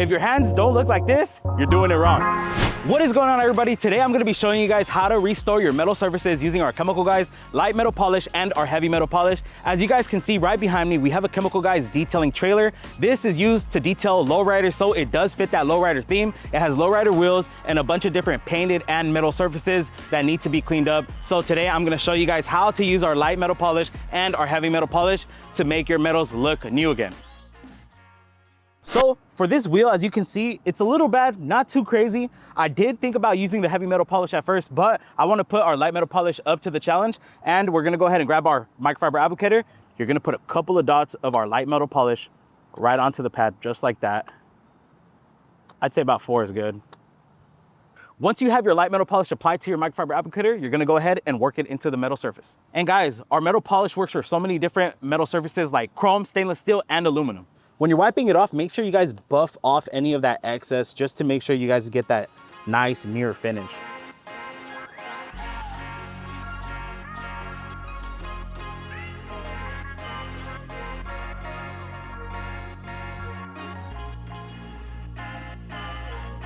If your hands don't look like this, you're doing it wrong. What is going on, everybody? Today I'm gonna be showing you guys how to restore your metal surfaces using our 𝘃𝗃𝗄𝗋 light metal polish and our heavy metal polish. As you guys can see right behind me, we have a 𝘃𝗃𝗄𝗋 detailing trailer. This is used to detail lowrider, so it does fit that lowrider theme. It has lowrider wheels and a bunch of different painted and metal surfaces that need to be cleaned up. So today I'm gonna show you guys how to use our light metal polish and our heavy metal polish to make your metals look new again. So for this wheel, as you can see, it's a little bad, not too crazy. I did think about using the heavy metal polish at first, but I want to put our light metal polish up to the challenge, and we're gonna go ahead and grab our microfiber applicator. You're gonna put a couple of dots of our light metal polish right onto the pad, just like that. I'd say about 4 is good. Once you have your light metal polish applied to your microfiber applicator, you're gonna go ahead and work it into the metal surface. And guys, our metal polish works for so many different metal surfaces like chrome, stainless steel, and aluminum. When you're wiping it off, make sure you guys buff off any of that excess just to make sure you guys get that nice mirror finish.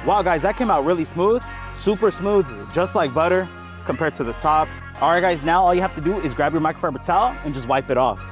Wow guys, that came out really smooth, super smooth, just like butter compared to the top. All right guys, now all you have to do is grab your microfiber towel and just wipe it off.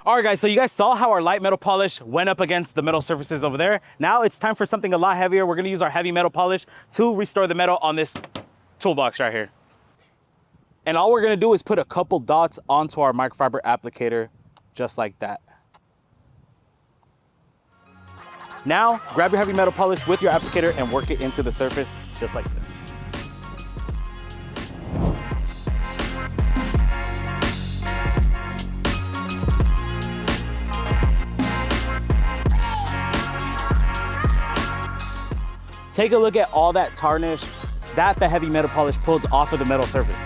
All right guys, so you guys saw how our light metal polish went up against the metal surfaces over there. Now it's time for something a lot heavier. We're gonna use our heavy metal polish to restore the metal on this toolbox right here. And all we're gonna do is put a couple dots onto our microfiber applicator, just like that. Now, grab your heavy metal polish with your applicator and work it into the surface, just like this. Take a look at all that tarnish that the heavy metal polish pulled off of the metal surface.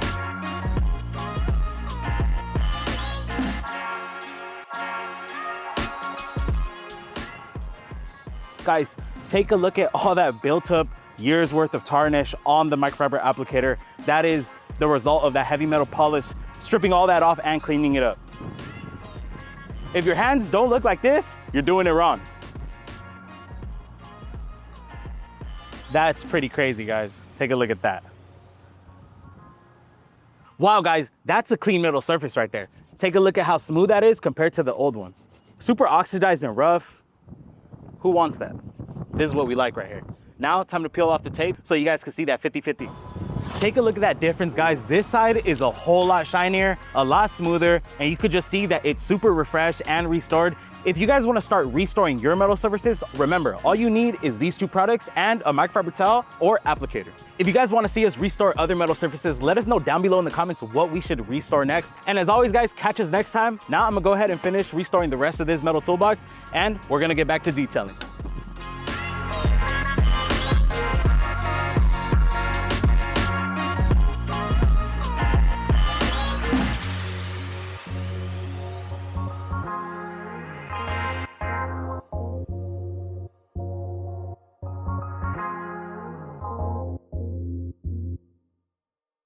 Guys, take a look at all that built up years worth of tarnish on the microfiber applicator. That is the result of that heavy metal polish stripping all that off and cleaning it up. If your hands don't look like this, you're doing it wrong. That's pretty crazy, guys. Take a look at that. Wow, guys, that's a clean metal surface right there. Take a look at how smooth that is compared to the old one. Super oxidized and rough. Who wants that? This is what we like right here. Now, time to peel off the tape so you guys can see that 50-50. Take a look at that difference, guys. This side is a whole lot shinier, a lot smoother, and you could just see that it's super refreshed and restored. If you guys want to start restoring your metal surfaces, remember, all you need is these two products and a microfiber towel or applicator. If you guys want to see us restore other metal surfaces, let us know down below in the comments what we should restore next. And as always, guys, catch us next time. Now I'm gonna go ahead and finish restoring the rest of this metal toolbox, and we're gonna get back to detailing.